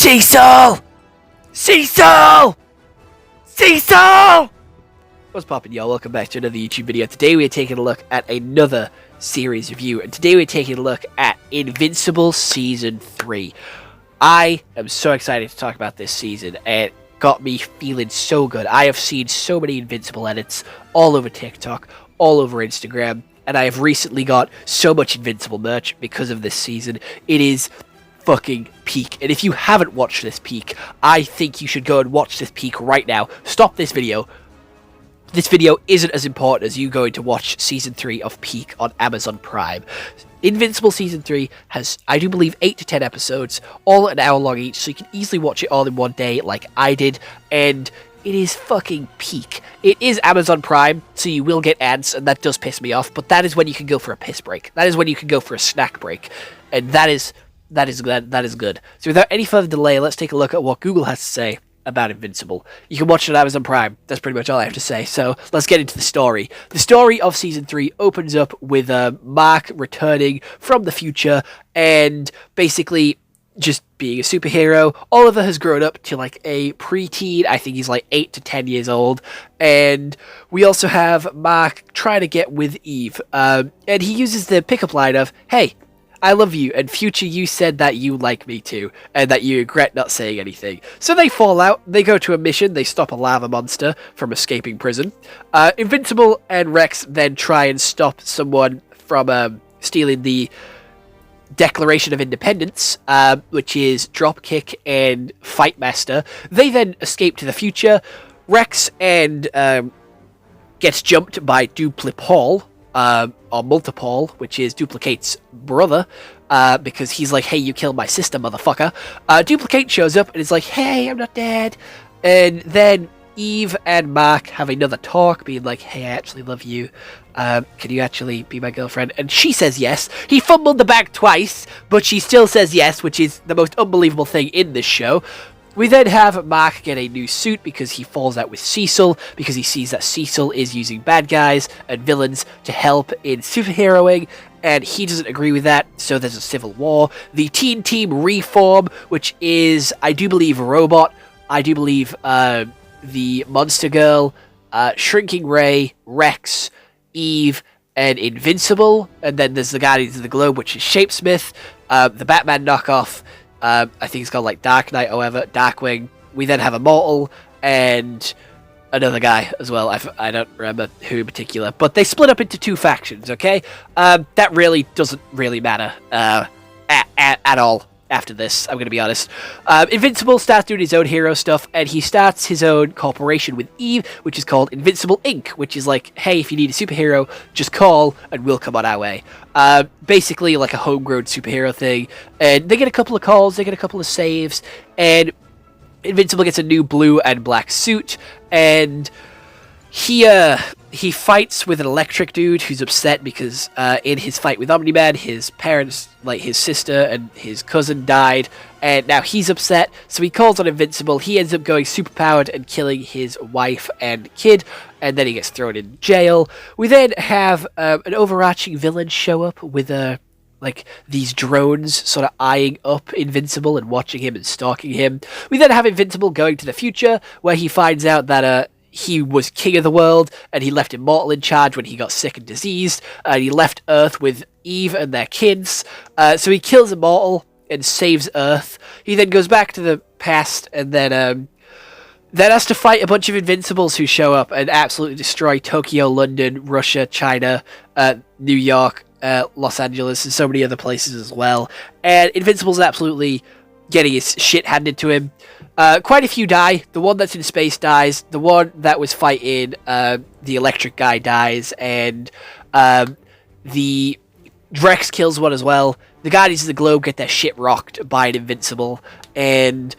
Cecil! Cecil! Cecil! What's poppin', y'all? Welcome back to another YouTube video. Today we're taking a look at another series review, and today we're taking a look at Invincible Season 3. I am so excited to talk about this season, and it got me feeling so good. I have seen so many Invincible edits all over TikTok, all over Instagram, and I have recently got so much Invincible merch because of this season. It is fucking peak, and if you haven't watched this peak, I think you should go and watch this peak right now. Stop this video. This video isn't as important as you going to watch Season 3 of Peak on Amazon Prime. Invincible Season 3 has, I do believe, 8 to 10 episodes, all an hour long each, so you can easily watch it all in one day like I did, and it is fucking peak. It is Amazon Prime, so you will get ads, and that does piss me off, but that is when you can go for a piss break. That is when you can go for a snack break, and that is good. So without any further delay, let's take a look at what Google has to say about Invincible. You can watch it on Amazon Prime. That's pretty much all I have to say. So let's get into the story. The story of Season 3 opens up with Mark returning from the future and basically just being a superhero. Oliver has grown up to like a preteen. I think he's like 8 to 10 years old. And we also have Mark trying to get with Eve. And he uses the pickup line of, "Hey, I love you, and future you said that you like me too, and that you regret not saying anything." So they fall out, they go to a mission, they stop a lava monster from escaping prison. Invincible and Rex then try and stop someone from stealing the Declaration of Independence, which is Dropkick and Fightmaster. They then escape to the future. Rex and gets jumped by Duplipol, or Multipole, which is Duplicate's brother, because he's like, "Hey, you killed my sister, motherfucker." Duplicate shows up and is like, "Hey, I'm not dead." And then Eve and Mark have another talk, being like, "Hey, I actually love you. Can you actually be my girlfriend?" And she says yes. He fumbled the bag twice, but she still says yes, which is the most unbelievable thing in this show. We then have Mark get a new suit because he falls out with Cecil, because he sees that Cecil is using bad guys and villains to help in superheroing, and he doesn't agree with that, so there's a civil war. The Teen Team reform, which is, I do believe, Robot, I do believe the Monster Girl, Shrinking Ray, Rex, Eve, and Invincible, and then there's the Guardians of the Globe, which is Shapesmith, the Batman knockoff, I think it's called like Dark Knight or whatever, Darkwing. We then have Immortal and another guy as well. I don't remember who in particular, but they split up into two factions, okay? That really doesn't really matter at all after this, I'm going to be honest. Invincible starts doing his own hero stuff, and he starts his own corporation with Eve, which is called Invincible Inc., which is like, hey, if you need a superhero, just call, and we'll come on our way. Basically like a homegrown superhero thing, and they get a couple of calls, they get a couple of saves, and Invincible gets a new blue and black suit, and he fights with an electric dude who's upset because in his fight with Omni-Man, his parents, like his sister and his cousin, died, and now he's upset, so he calls on Invincible. He ends up going superpowered and killing his wife and kid, and then he gets thrown in jail. We then have an overarching villain show up with like these drones sort of eyeing up Invincible and watching him and stalking him. We then have Invincible going to the future, where he finds out that he was king of the world, and he left Immortal in charge when he got sick and diseased, and he left Earth with Eve and their kids, so he kills Immortal and saves Earth. He then goes back to the past, and then has to fight a bunch of Invincibles who show up and absolutely destroy Tokyo, London, Russia, China, New York, Los Angeles, and so many other places as well, and Invincible's absolutely getting his shit handed to him. Quite a few die. The one that's in space dies. The one that was fighting the electric guy dies, and the Rex kills one as well. The Guardians of the Globe get their shit rocked by an Invincible, and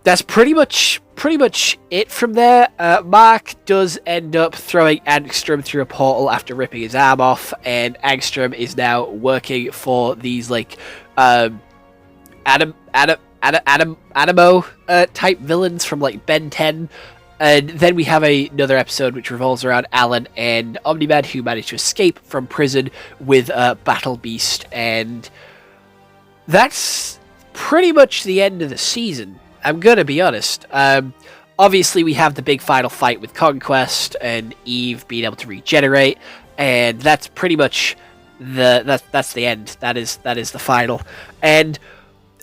that's pretty much it from there. Mark does end up throwing Angstrom through a portal after ripping his arm off, and Angstrom is now working for these like Animo type villains from like Ben 10, and then we have another episode which revolves around Alan and Omni-Man, who managed to escape from prison with Battle Beast, and that's pretty much the end of the season. I'm gonna be honest. Obviously, we have the big final fight with Conquest and Eve being able to regenerate, and that's pretty much that's the end. That is the final. And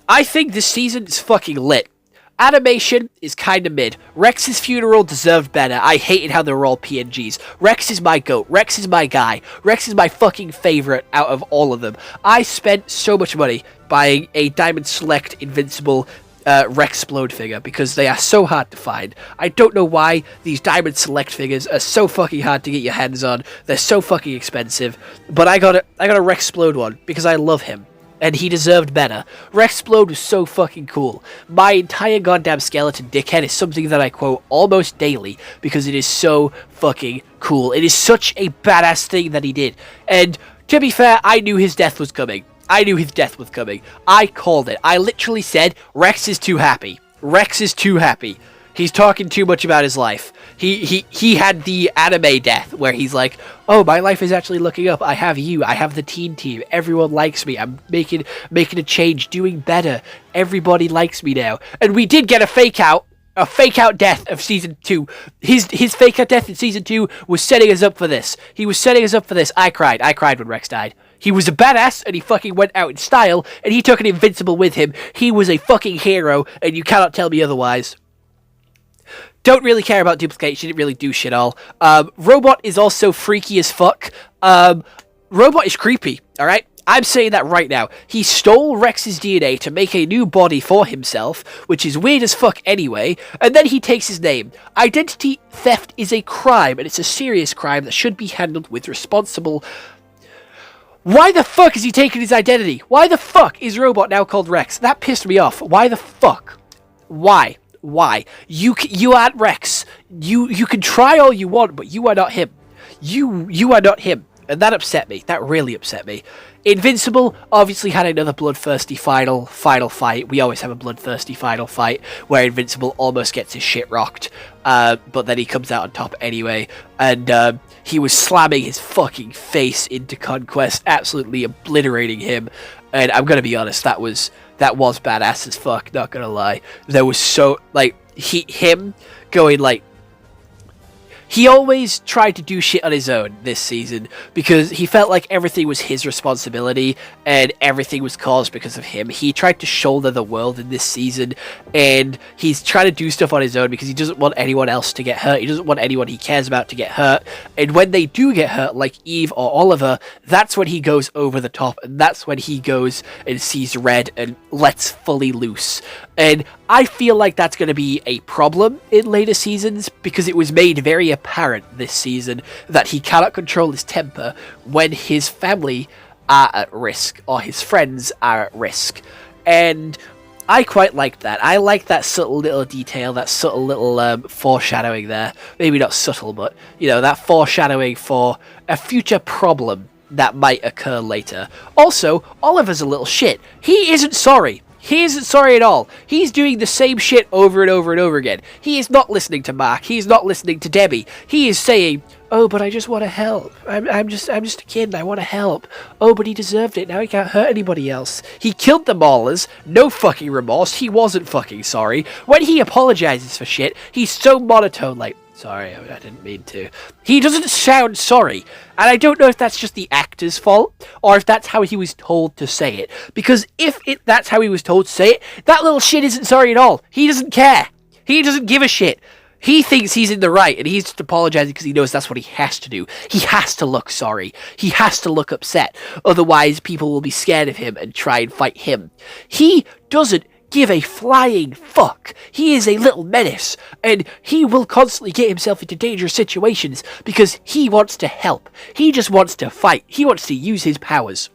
I think this season is fucking lit. Animation is kind of mid. Rex's funeral deserved better. I hated how they were all PNGs. Rex is my goat. Rex is my guy. Rex is my fucking favorite out of all of them. I spent so much money buying a Diamond Select Invincible Rexplode figure because they are so hard to find. I don't know why these Diamond Select figures are so fucking hard to get your hands on. They're so fucking expensive. But I got a Rexplode one because I love him. And he deserved better. Rexplode was so fucking cool. My entire goddamn skeleton dickhead is something that I quote almost daily because it is so fucking cool. It is such a badass thing that he did. And to be fair, I knew his death was coming. I called it. I literally said, Rex is too happy. Rex is too happy. He's talking too much about his life. He had the anime death where he's like, oh, my life is actually looking up. I have you. I have the teen team. Everyone likes me. I'm making a change, doing better. Everybody likes me now. And we did get a fake out death of season 2. His fake out death in season 2 was setting us up for this. He was setting us up for this. I cried when Rex died. He was a badass, and he fucking went out in style, and he took an Invincible with him. He was a fucking hero, and you cannot tell me otherwise. Don't really care about Duplicate. She didn't really do shit all. Robot is also freaky as fuck. Robot is creepy, alright? I'm saying that right now. He stole Rex's DNA to make a new body for himself, which is weird as fuck anyway, and then he takes his name. Identity theft is a crime, and it's a serious crime that should be handled with responsible... Why the fuck is he taking his identity? Why the fuck is Robot now called Rex? That pissed me off. Why the fuck? Why? You aren't Rex. You can try all you want, but you are not him. You are not him. And that upset me. That really upset me. Invincible obviously had another bloodthirsty final fight. We always have a bloodthirsty final fight where Invincible almost gets his shit rocked. But then he comes out on top anyway. And he was slamming his fucking face into Conquest, absolutely obliterating him. And I'm gonna be honest, that was badass as fuck, not gonna lie. There was so, like, him going, like, he always tried to do shit on his own this season because he felt like everything was his responsibility and everything was caused because of him. He tried to shoulder the world in this season, and he's trying to do stuff on his own because he doesn't want anyone else to get hurt. He doesn't want anyone he cares about to get hurt. And when they do get hurt, like Eve or Oliver, that's when he goes over the top, and that's when he goes and sees red and lets fully loose. And I feel like that's going to be a problem in later seasons because it was made very apparent this season that he cannot control his temper when his family are at risk or his friends are at risk. And I quite liked that. I like that subtle little detail, that subtle little foreshadowing there. Maybe not subtle, but, you know, that foreshadowing for a future problem that might occur later. Also, Oliver's a little shit. He isn't sorry. He isn't sorry at all. He's doing the same shit over and over and over again. He is not listening to Mark. He's not listening to Debbie. He is saying, oh, but I just want to help. I'm just a kid and I want to help. Oh, but he deserved it. Now he can't hurt anybody else. He killed the Maulers. No fucking remorse. He wasn't fucking sorry. When he apologizes for shit, he's so monotone, like, sorry, I didn't mean to. He doesn't sound sorry. And I don't know if that's just the actor's fault, or if that's how he was told to say it. Because if that's how he was told to say it, that little shit isn't sorry at all. He doesn't care. He doesn't give a shit. He thinks he's in the right, and he's just apologizing because he knows that's what he has to do. He has to look sorry. He has to look upset. Otherwise, people will be scared of him and try and fight him. He doesn't give a flying fuck. He is a little menace, and he will constantly get himself into dangerous situations because he wants to help. He just wants to fight. He wants to use his powers.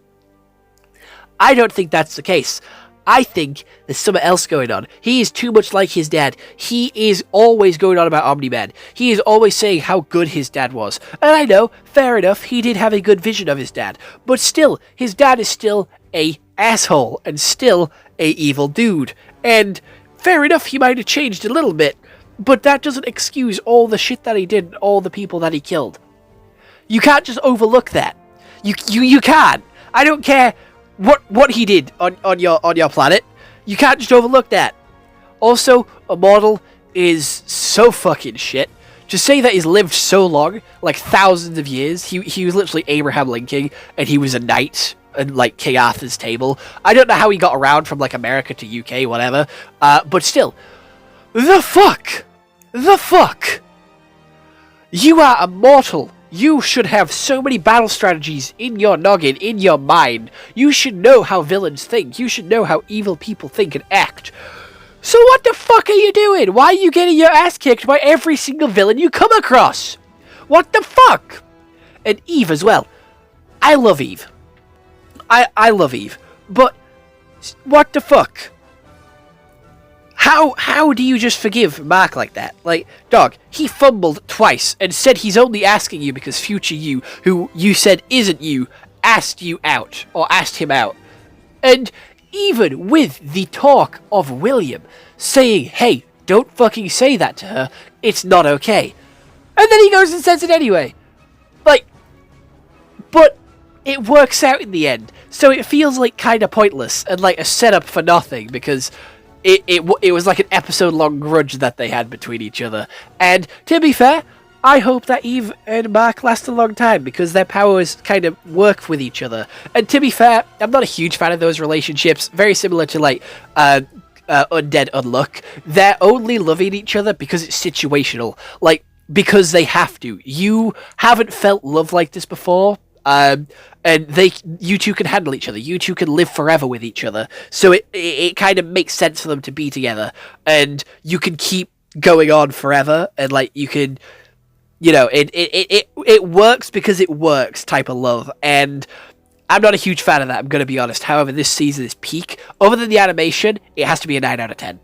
I don't think that's the case. I think there's something else going on. He is too much like his dad. He is always going on about Omni-Man. He is always saying how good his dad was. And I know, fair enough, he did have a good vision of his dad. But still, his dad is still a asshole and still a evil dude. And fair enough, he might have changed a little bit, but that doesn't excuse all the shit that he did and all the people that he killed. You can't just overlook that. You can't. I don't care what he did on your planet. You can't just overlook that. Also, Immortal is so fucking shit. To say that he's lived so long, like thousands of years, he was literally Abraham Lincoln, and he was a knight in, like, King Arthur's table. I don't know how he got around from, like, America to UK, whatever, but still, the fuck? The fuck? You are immortal. You should have so many battle strategies in your noggin, in your mind. You should know how villains think. You should know how evil people think and act. So what the fuck are you doing? Why are you getting your ass kicked by every single villain you come across? What the fuck? And Eve as well. I love Eve. I love Eve. But what the fuck? How do you just forgive Mark like that? Like, dog, he fumbled twice and said he's only asking you because future you, who you said isn't you, asked you out, or asked him out. And even with the talk of William saying, hey, don't fucking say that to her, it's not okay. And then he goes and says it anyway. Like, but it works out in the end. So it feels like kind of pointless and like a setup for nothing, because it was like an episode-long grudge that they had between each other. And to be fair, I hope that Eve and Mark last a long time, because their powers kind of work with each other. And to be fair, I'm not a huge fan of those relationships. Very similar to, like, Undead Unluck. They're only loving each other because it's situational. Like, because they have to. You haven't felt love like this before. And you two can handle each other. You two can live forever with each other. So it kind of makes sense for them to be together. And you can keep going on forever. And, like, you can, you know, it works because it works type of love. And I'm not a huge fan of that, I'm going to be honest. However, this season is peak. Other than the animation, it has to be a 9 out of 10.